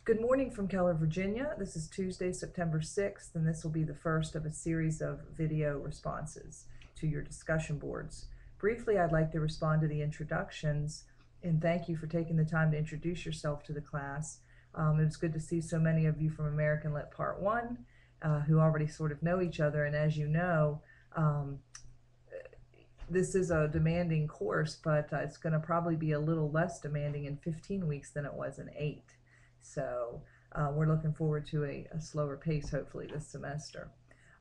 Good morning from Keller, Virginia. This is Tuesday, September 6th, and this will be the first of a series of video responses to your discussion boards. Briefly, I'd like to respond to the introductions and thank you for taking the time to introduce yourself to the class. It was good to see so many of you from American Lit Part 1 who already sort of know each other, and as you know, this is a demanding course, but it's going to probably be a little less demanding in 15 weeks than it was in 8. So we're looking forward to a slower pace, hopefully, this semester.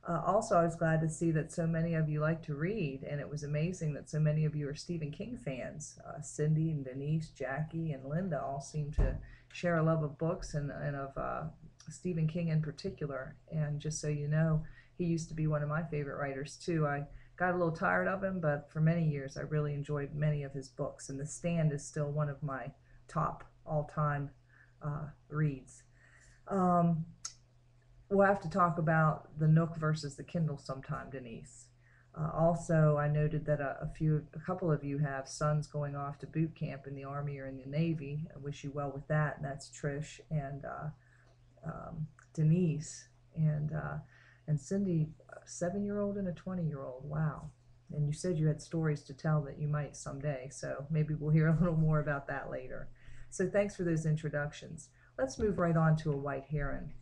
Also, I was glad to see that so many of you like to read, and it was amazing that so many of you are Stephen King fans. Cindy and Denise, Jackie, and Linda all seem to share a love of books and of Stephen King in particular. And just so you know, he used to be one of my favorite writers too. I got a little tired of him, but for many years I really enjoyed many of his books, and The Stand is still one of my top all-time reads. We'll have to talk about the Nook versus the Kindle sometime, Denise. Also, I noted that a couple of you have sons going off to boot camp in the Army or in the Navy. I wish you well with that, and that's Trish and Denise and Cindy, a 7-year-old and a 20-year-old. Wow. And you said you had stories to tell that you might someday, so maybe we'll hear a little more about that later. So thanks for those introductions. Let's move right on to a white heron.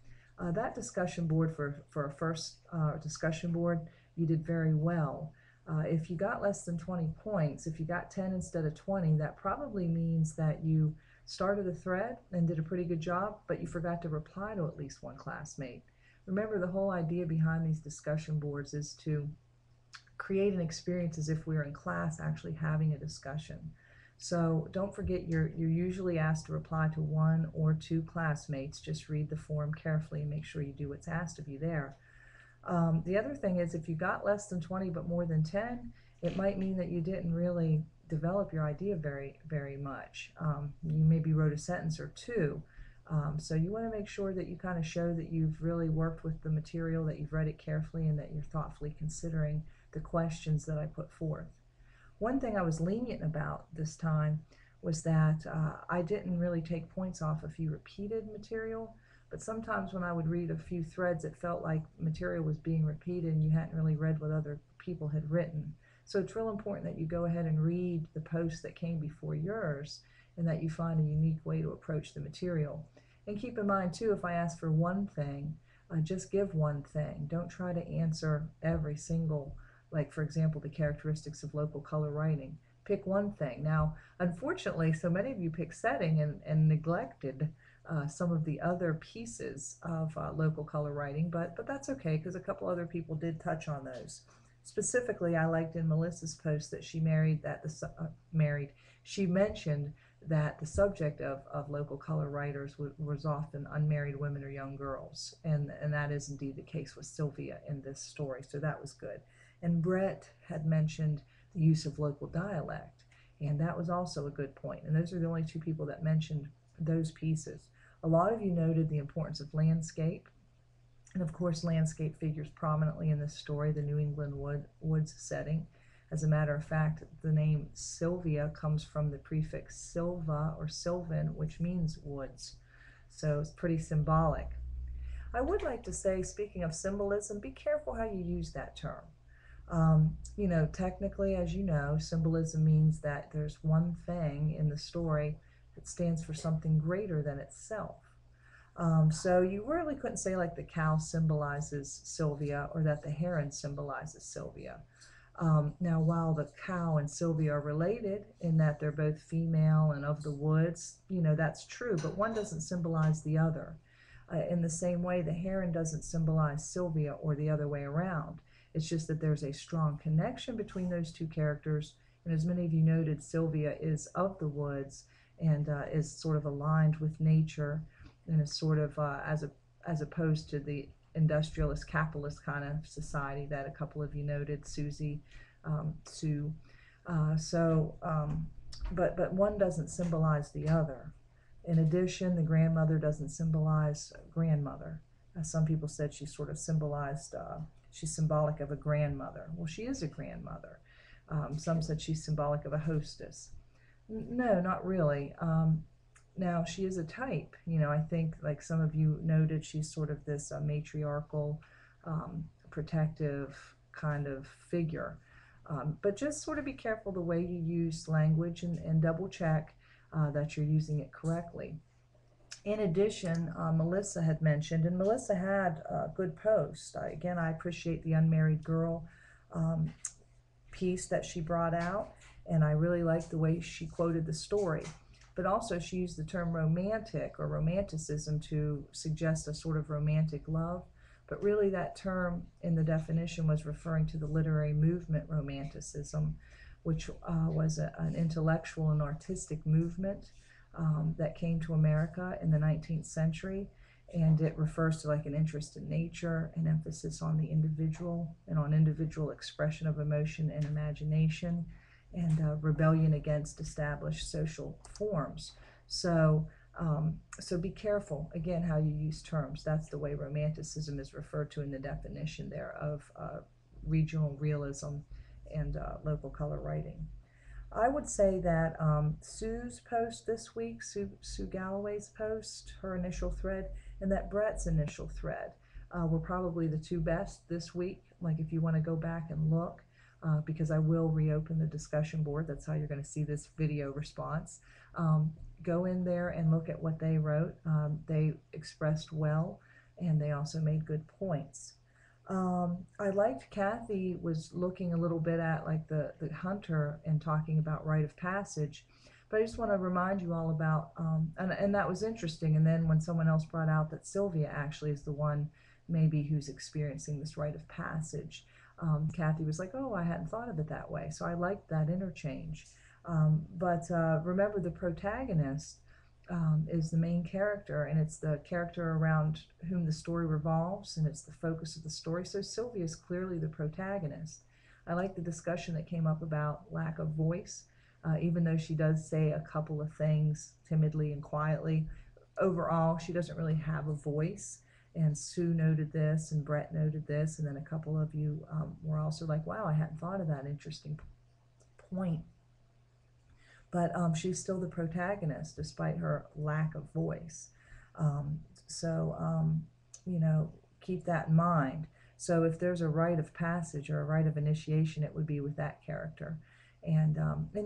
That discussion board for a first discussion board, you did very well. If you got less than 20 points, if you got 10 instead of 20, that probably means that you started a thread and did a pretty good job, but you forgot to reply to at least one classmate. Remember, the whole idea behind these discussion boards is to create an experience as if we were in class actually having a discussion. So don't forget, you're usually asked to reply to 1 or 2 classmates. Just read the form carefully and make sure you do what's asked of you there. The other thing is, if you got less than 20 but more than 10, it might mean that you didn't really develop your idea very much. You maybe wrote a sentence or 2. So you want to make sure that you kind of show that you've really worked with the material, that you've read it carefully, and that you're thoughtfully considering the questions that I put forth. One thing I was lenient about this time was that I didn't really take points off if you repeated material, but sometimes when I would read a few threads, it felt like material was being repeated and you hadn't really read what other people had written. So it's real important that you go ahead and read the posts that came before yours and that you find a unique way to approach the material. And keep in mind too, if I ask for one thing, just give one thing. Don't try to answer every single, like for example, the characteristics of local color writing. Pick one thing. Now, unfortunately, so many of you picked setting and neglected some of the other pieces of local color writing, but that's okay, because a couple other people did touch on those. Specifically, I liked in Melissa's post that she she mentioned that the subject of local color writers was often unmarried women or young girls, and that is indeed the case with Sylvia in this story, so that was good. And Brett had mentioned the use of local dialect, and that was also a good point. And those are the only 2 people that mentioned those pieces. A lot of you noted the importance of landscape, and of course landscape figures prominently in this story, the New England woods setting. As a matter of fact, the name Sylvia comes from the prefix Silva or Sylvan, which means woods. So it's pretty symbolic. I would like to say, speaking of symbolism, be careful how you use that term. You know, technically, as you know, symbolism means that there's one thing in the story that stands for something greater than itself. So you really couldn't say like the cow symbolizes Sylvia or that the heron symbolizes Sylvia. Now, while the cow and Sylvia are related in that they're both female and of the woods, you know, that's true, but one doesn't symbolize the other. In the same way, the heron doesn't symbolize Sylvia or the other way around. It's just that there's a strong connection between those 2 characters, and as many of you noted, Sylvia is of the woods and is sort of aligned with nature, and is sort of as opposed to the industrialist capitalist kind of society that a couple of you noted, Susie, Sue. But one doesn't symbolize the other. In addition, the grandmother doesn't symbolize grandmother. Some people said she sort of symbolized, she's symbolic of a grandmother. Well, she is a grandmother. Some said she's symbolic of a hostess. No, not really. Now, she is a type. I think, like some of you noted, she's sort of this matriarchal, protective kind of figure. But just sort of be careful the way you use language, and double check that you're using it correctly. In addition, Melissa had mentioned, and Melissa had a good post. Again, I appreciate the unmarried girl um, piece that she brought out, and I really liked the way she quoted the story. But also, she used the term romantic or romanticism to suggest a sort of romantic love. But really, that term in the definition was referring to the literary movement Romanticism, which was an intellectual and artistic movement that came to America in the 19th century. And it refers to like an interest in nature, an emphasis on the individual and on individual expression of emotion and imagination, and rebellion against established social forms. So, so be careful, again, how you use terms. That's the way Romanticism is referred to in the definition there of regional realism and local color writing. I would say that Sue's post this week, Sue Galloway's post, her initial thread, and that Brett's initial thread were probably the two best this week. Like if you want to go back and look, because I will reopen the discussion board. That's how you're going to see this video response. Go in there and look at what they wrote. They expressed well, and they also made good points. I liked Kathy was looking a little bit at like the hunter and talking about rite of passage, but I just want to remind you all about, and that was interesting. And then when someone else brought out that Sylvia actually is the one maybe who's experiencing this rite of passage, Kathy was like, oh, I hadn't thought of it that way. So I liked that interchange. But remember, the protagonist is the main character, and it's the character around whom the story revolves, and it's the focus of the story. So Sylvia is clearly the protagonist. I like the discussion that came up about lack of voice, even though she does say a couple of things timidly and quietly. Overall, she doesn't really have a voice. And Sue noted this, and Brett noted this, and then a couple of you were also like, wow, I hadn't thought of that interesting point. But she's still the protagonist despite her lack of voice. So, keep that in mind. So if there's a rite of passage or a rite of initiation, it would be with that character. And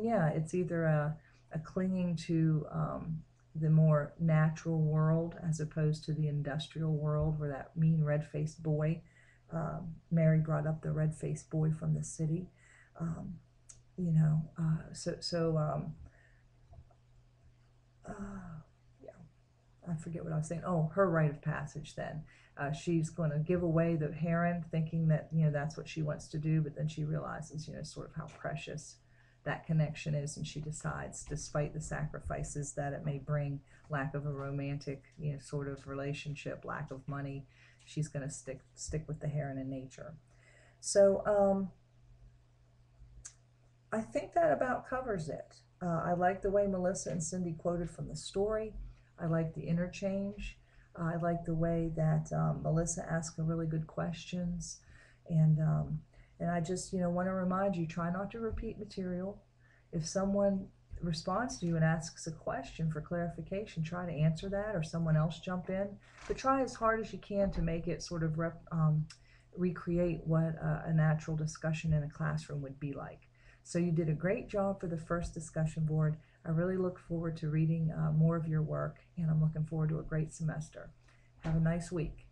yeah, it's either a clinging to the more natural world as opposed to the industrial world, where that mean red-faced boy, Mary brought up the red-faced boy from the city. Yeah, I forget what I was saying. Oh, her rite of passage then. She's going to give away the Heron, thinking that, that's what she wants to do, but then she realizes, sort of how precious that connection is, and she decides, despite the sacrifices that it may bring, lack of a romantic, sort of relationship, lack of money, she's going to stick with the Heron in nature. So, I think that about covers it. I like the way Melissa and Cindy quoted from the story. I like the interchange. I like the way that Melissa asked her really good questions. And I just, want to remind you, try not to repeat material. If someone responds to you and asks a question for clarification, try to answer that, or someone else jump in. But try as hard as you can to make it sort of recreate what a natural discussion in a classroom would be like. So you did a great job for the first discussion board. I really look forward to reading more of your work, and I'm looking forward to a great semester. Have a nice week.